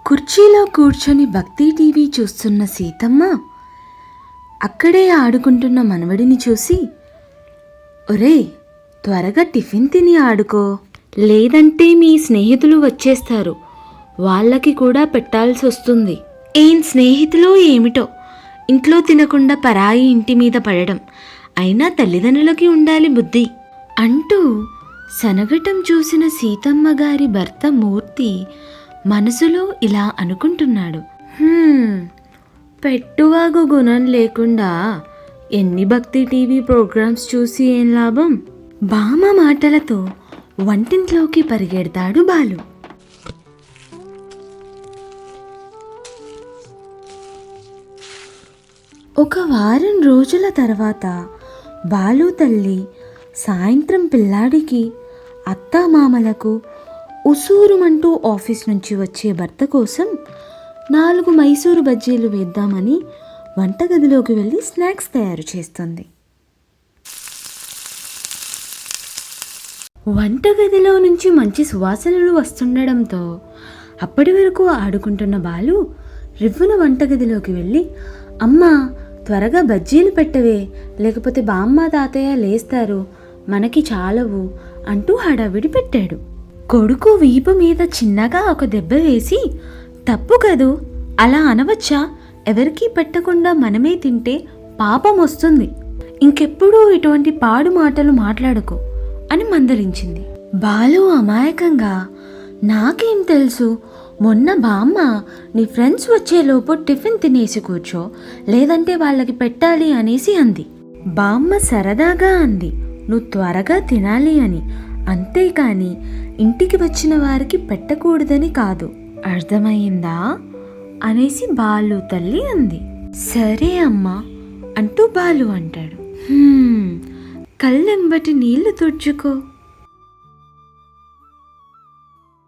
కుర్చీలో కూర్చొని భక్తి టీవీ చూస్తున్న సీతమ్మ అక్కడే ఆడుకుంటున్న మనవడిని చూసి, ఒరేయ్, త్వరగా టిఫిన్ తిని ఆడుకో, లేదంటే మీ స్నేహితులు వచ్చేస్తారు, వాళ్ళకి కూడా పెట్టాల్సి వస్తుంది. ఏం స్నేహితులో ఏమిటో, ఇంట్లో తినకుండా పరాయి ఇంటి మీద పడడం, అయినా తల్లిదండ్రులకి ఉండాలి బుద్ధి అంటూ సనగటం చూసిన సీతమ్మ గారి భర్త మూర్తి మనసులో ఇలా అనుకుంటున్నాడు. పెట్టువాగు గుణం లేకుండా ఎన్ని భక్తి టీవీ ప్రోగ్రామ్స్ చూసి ఏం లాభం? బామ్మ మాటలతో వంటింట్లోకి పరిగెడతాడు బాలు. ఒక వారం రోజుల తర్వాత బాలు తల్లి సాయంత్రం పిల్లాడికి అత్తామామలకు ఉసూరుమంటూ ఆఫీస్ నుంచి వచ్చే భర్త కోసం 4 మైసూరు బజ్జీలు వేద్దామని వంటగదిలోకి వెళ్ళి స్నాక్స్ తయారు చేస్తుంది. వంటగదిలో నుంచి మంచి సువాసనలు వస్తుండడంతో అప్పటి వరకు ఆడుకుంటున్న బాలు రివ్వున వంటగదిలోకి వెళ్ళి, అమ్మా, త్వరగా బజ్జీలు పెట్టవే, లేకపోతే బామ్మ తాతయ్య లేస్తారు, మనకి చాలవు అంటూ హడావిడి పెట్టాడు. కొడుకు వీపు మీద చిన్నగా ఒక దెబ్బ వేసి, తప్పు కదూ, అలా అనవచ్చా, ఎవరికీ పెట్టకుండా మనమే తింటే పాపం వస్తుంది, ఇంకెప్పుడూ ఇటువంటి పాడు మాటలు మాట్లాడుకో అని మందలించింది. బాలు అమాయకంగా, నాకేం తెలుసు, మొన్న బామ్మ నీ ఫ్రెండ్స్ వచ్చేలోపు టిఫిన్ తినేసి కూర్చో, లేదంటే వాళ్ళకి పెట్టాలి అనేసి అంది. బామ్మ సరదాగా అంది, నువ్వు త్వరగా తినాలి అని, అంతేకాని ఇంటికి వచ్చిన వారికి పెట్టకూడదని కాదు, అర్థమయ్యిందా అనేసి బాలు తల్లి అంది. సరే అమ్మా అంటూ బాలు అంటాడు. కళ్ళెంబటి నీళ్లు తుడుచుకో.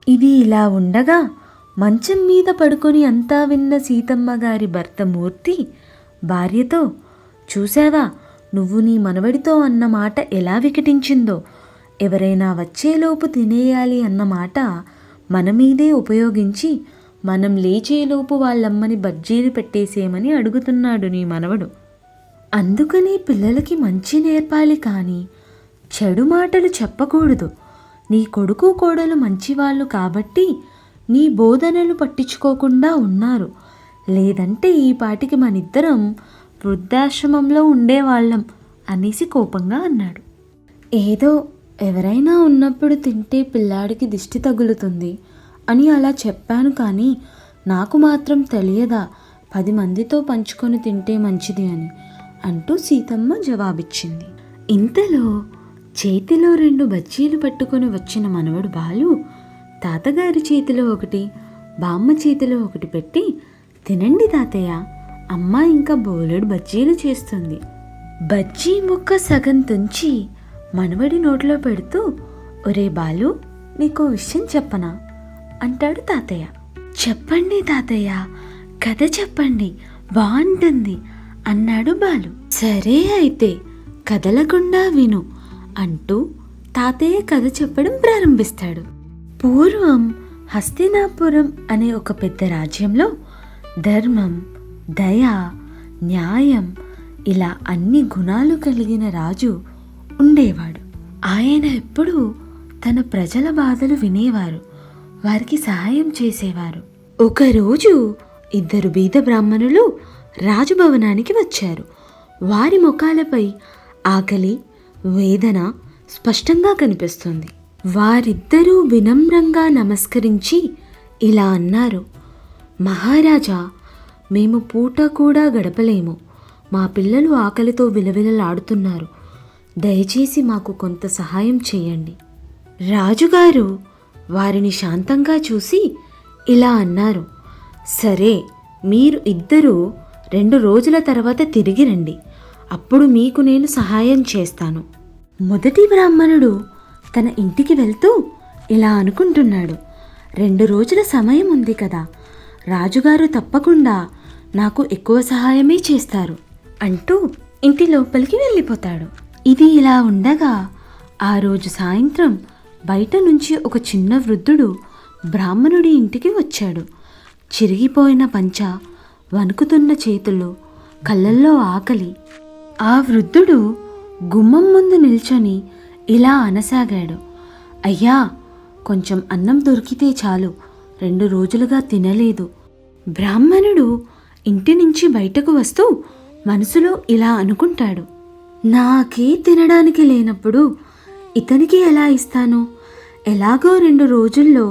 ఇది ఇలా ఉండగా మంచం మీద పడుకొని అంతా విన్న సీతమ్మ గారి భర్త మూర్తి భార్యతో, చూసావా, నువ్వు నీ మనవడితో అన్న మాట ఎలా వికటించిందో, ఎవరైనా వచ్చేలోపు తినేయాలి అన్నమాట మన మీదే ఉపయోగించి మనం లేచేలోపు వాళ్ళమ్మని బజ్జీలు పెట్టేసేయమని అడుగుతున్నాడు నీ మనవడు. అందుకని పిల్లలకి మంచి నేర్పాలి కానీ చెడు మాటలు చెప్పకూడదు. నీ కొడుకు కోడలు మంచివాళ్ళు కాబట్టి నీ బోధనలు పట్టించుకోకుండా ఉన్నారు, లేదంటే ఈ పాటికి మనిద్దరం వృద్ధాశ్రమంలో ఉండేవాళ్ళం అనేసి కోపంగా అన్నాడు. ఏదో ఎవరైనా ఉన్నప్పుడు తింటే పిల్లాడికి దిష్టి తగులుతుంది అని అలా చెప్పాను, కానీ నాకు మాత్రం తెలియదా 10 మందితో పంచుకొని తింటే మంచిది అని అంటూ సీతమ్మ జవాబిచ్చింది. ఇంతలో చేతిలో 2 బజ్జీలు పట్టుకొని వచ్చిన మనవడు బాలు తాతగారి చేతిలో ఒకటి, బామ్మ చేతిలో ఒకటి పెట్టి, తినండి తాతయ్య, అమ్మ ఇంకా బోలెడు బజ్జీలు చేస్తుంది. బజ్జీ ముక్క సగం తుంచి మనవడి నోట్లో పెడుతూ, ఒరే బాలు, నీకో విషయం చెప్పనా అంటాడు తాతయ్య. చెప్పండి తాతయ్య, కథ చెప్పండి, బాగుంటుంది అన్నాడు బాలు. సరే అయితే కదలకుండా విను అంటూ తాతయ్య కథ చెప్పడం ప్రారంభిస్తాడు. పూర్వం హస్తినాపురం అనే ఒక పెద్ద రాజ్యంలో ధర్మం, దయ, న్యాయం ఇలా అన్ని గుణాలు కలిగిన రాజు ఉండేవాడు. ఆయన ఎప్పుడూ తన ప్రజల బాధలు వినేవారు, వారికి సహాయం చేసేవారు. ఒకరోజు 2 బీద బ్రాహ్మణులు రాజభవనానికి వచ్చారు. వారి ముఖాలపై ఆకలి, వేదన స్పష్టంగా కనిపిస్తుంది. వారిద్దరూ వినమ్రంగా నమస్కరించి ఇలా అన్నారు, మహారాజా, మేము పూట కూడా గడపలేము, మా పిల్లలు ఆకలితో విలవిలలాడుతున్నారు, దయచేసి మాకు కొంత సహాయం చేయండి. రాజుగారు వారిని శాంతంగా చూసి ఇలా అన్నారు, సరే, మీరు ఇద్దరూ 2 రోజుల తర్వాత తిరిగి రండి, అప్పుడు మీకు నేను సహాయం చేస్తాను. మొదటి బ్రాహ్మణుడు తన ఇంటికి వెళ్తూ ఇలా అనుకుంటున్నాడు, 2 రోజుల సమయం ఉంది కదా, రాజుగారు తప్పకుండా నాకు ఎక్కువ సహాయమే చేస్తారు అంటూ ఇంటి లోపలికి వెళ్ళిపోతాడు. ఇది ఇలా ఉండగా ఆ రోజు సాయంత్రం బయట నుంచి ఒక చిన్న వృద్ధుడు బ్రాహ్మణుడి ఇంటికి వచ్చాడు. చిరిగిపోయిన పంచ, వణుకుతున్న చేతులు, కళ్ళల్లో ఆకలి. ఆ వృద్ధుడు గుమ్మం ముందు నిల్చొని ఇలా అనసాగాడు, అయ్యా, కొంచెం అన్నం దొరికితే చాలు, 2 రోజులుగా తినలేదు. బ్రాహ్మణుడు ఇంటి నుంచి బయటకు వస్తూ మనసులో ఇలా అనుకుంటాడు, నాకే తినడానికి లేనప్పుడు ఇతనికి ఎలా ఇస్తాను? ఎలాగో 2 రోజుల్లో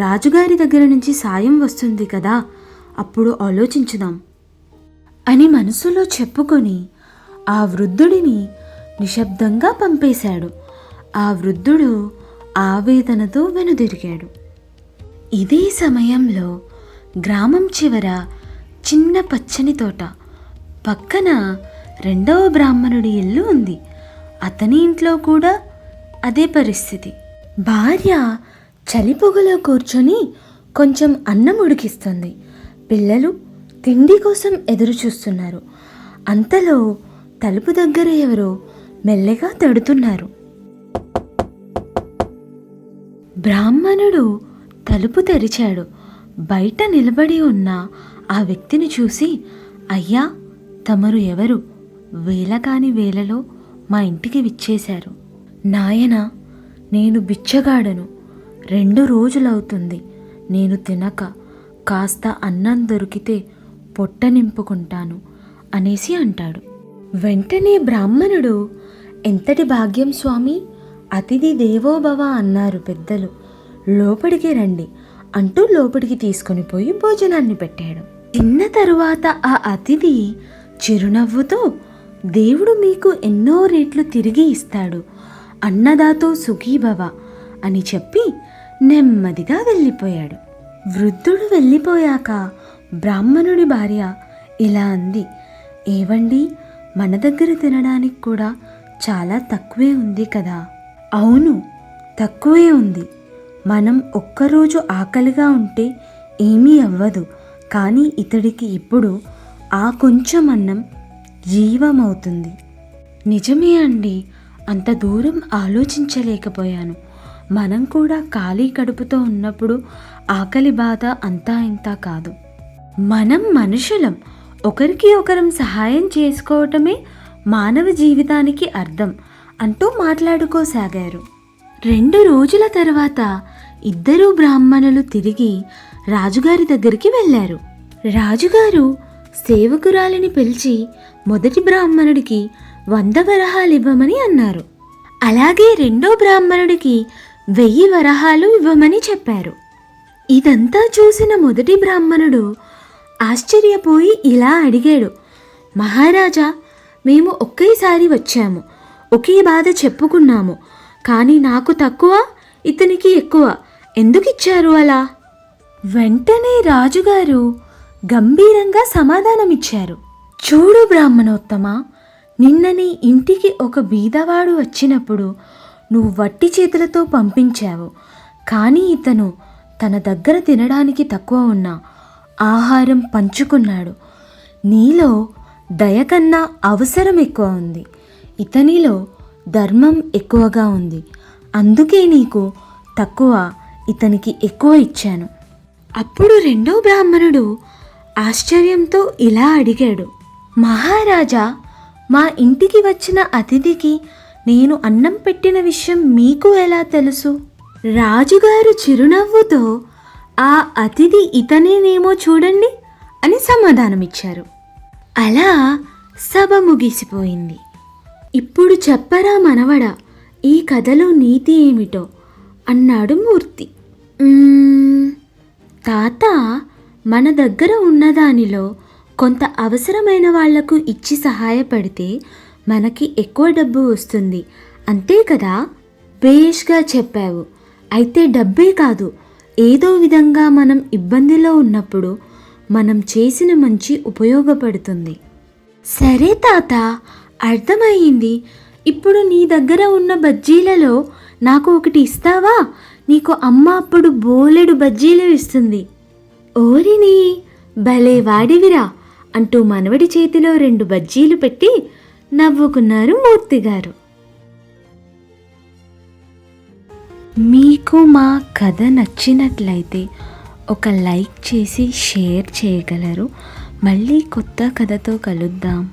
రాజుగారి దగ్గర నుంచి సాయం వస్తుంది కదా, అప్పుడు ఆలోచించుదాం అని మనసులో చెప్పుకొని ఆ వృద్ధుడిని నిశ్శబ్దంగా పంపేశాడు. ఆ వృద్ధుడు ఆవేదనతో వెనుదిరిగాడు. ఇదే సమయంలో గ్రామం చివర చిన్న పచ్చని తోట పక్కన 2వ బ్రాహ్మణుడి ఇల్లు ఉంది. అతని ఇంట్లో కూడా అదే పరిస్థితి. భార్య చలిపొగలో కూర్చొని కొంచెం అన్నం ఉడికిస్తుంది. పిల్లలు తిండి కోసం ఎదురు చూస్తున్నారు. అంతలో తలుపు దగ్గర ఎవరో మెల్లగా తడుతున్నారు. బ్రాహ్మణుడు తలుపు తెరిచాడు. బయట నిలబడి ఉన్న ఆ వ్యక్తిని చూసి, అయ్యా, తమరు ఎవరు? వేళకాని వేళలో మా ఇంటికి విచ్చేశారు. నాయనా, నేను బిచ్చగాడను. 2 రోజులవుతుంది నేను తినక. కాస్త అన్నం దొరికితే పొట్ట నింపుకుంటాను అనేసి అంటాడు. వెంటనే బ్రాహ్మణుడు, ఎంతటి భాగ్యం స్వామి, అతిథి దేవోభవ అన్నారు పెద్దలు, లోపలికి రండి అంటూ లోపలికి తీసుకొని పోయి భోజనాన్ని పెట్టాడు. తిన్న తరువాత ఆ అతిథి చిరునవ్వుతో, దేవుడు మీకు ఎన్నో రెట్లు తిరిగి ఇస్తాడు, అన్నదాతో సుఖీభవ అని చెప్పి నెమ్మదిగా వెళ్ళిపోయాడు. వృద్ధుడు వెళ్ళిపోయాక బ్రాహ్మణుడి భార్య ఇలా అంది, ఏవండి, మన దగ్గర తినడానికి కూడా చాలా తక్కువే ఉంది కదా? అవును, తక్కువే ఉంది. మనం ఒక్కరోజు ఆకలిగా ఉంటే ఏమీ అవ్వదు, కానీ ఇతడికి ఇప్పుడు ఆ కొంచెం అన్నం జీవమవుతుంది. నిజమే అండి, అంత దూరం ఆలోచించలేకపోయాను. మనం కూడా ఖాళీ కడుపుతో ఉన్నప్పుడు ఆకలి బాధ అంతా ఇంతా కాదు. మనం మనుషులం, ఒకరికి ఒకరం సహాయం చేసుకోవటమే మానవ జీవితానికి అర్థం అంటూ మాట్లాడుకోసాగారు. 2 రోజుల తర్వాత ఇద్దరు బ్రాహ్మణులు తిరిగి రాజుగారి దగ్గరికి వెళ్ళారు. రాజుగారు సేవకురాలిని పిలిచి మొదటి బ్రాహ్మణుడికి 100 వరహాలు ఇవ్వమని అన్నారు. అలాగే 2వ బ్రాహ్మణుడికి 1000 వరహాలు ఇవ్వమని చెప్పారు. ఇదంతా చూసిన మొదటి బ్రాహ్మణుడు ఆశ్చర్యపోయి ఇలా అడిగాడు, మహారాజా, మేము ఒకేసారి వచ్చాము, ఒకే బాధ చెప్పుకున్నాము, కానీ నాకు తక్కువ, ఇతనికి ఎక్కువ, ఎందుకు ఇచ్చారు అలా? వెంటనే రాజుగారు గంభీరంగా సమాధానమిచ్చారు, చూడు బ్రాహ్మణోత్తమ, నిన్న నీ ఇంటికి ఒక బీదవాడు వచ్చినప్పుడు నువ్వు వట్టి చేతులతో పంపించావు, కానీ ఇతను తన దగ్గర తినడానికి తక్కువ ఉన్నా ఆహారం పంచుకున్నాడు. నీలో దయ కన్నా అవసరం ఎక్కువ ఉంది, ఇతనిలో ధర్మం ఎక్కువగా ఉంది, అందుకే నీకు తక్కువ, ఇతనికి ఎక్కువ ఇచ్చాను. అప్పుడు 2వ బ్రాహ్మణుడు ఆశ్చర్యంతో ఇలా అడిగాడు, మహారాజా, మా ఇంటికి వచ్చిన అతిథికి నేను అన్నం పెట్టిన విషయం మీకు ఎలా తెలుసు? రాజుగారు చిరునవ్వుతో, ఆ అతిథి ఇతనేనేమో చూడండి అని సమాధానమిచ్చారు. అలా సభ ముగిసిపోయింది. ఇప్పుడు చెప్పరా మనవడా, ఈ కథలో నీతి ఏమిటో అన్నాడు మూర్తి. తాత, మన దగ్గర ఉన్నదానిలో కొంత అవసరమైన వాళ్లకు ఇచ్చి సహాయపడితే మనకి ఎక్కువ డబ్బు వస్తుంది, అంతే కదా? బేష్గా చెప్పావు. అయితే డబ్బే కాదు, ఏదో విధంగా మనం ఇబ్బందిలో ఉన్నప్పుడు మనం చేసిన మంచి ఉపయోగపడుతుంది. సరే తాత, అర్థమయ్యింది. ఇప్పుడు నీ దగ్గర ఉన్న బజ్జీలలో నాకు ఒకటి ఇస్తావా? నీకు అమ్మ అప్పుడు బోలెడు బజ్జీలు ఇస్తుంది. ఓరిని, భలే వాడివిరా అంటూ మనవడి చేతిలో 2 బజ్జీలు పెట్టి నవ్వుకున్నారు మూర్తిగారు. మీకు మా కథ నచ్చినట్లయితే ఒక లైక్ చేసి షేర్ చేయగలరు. మళ్ళీ కొత్త కథతో కలుద్దాం.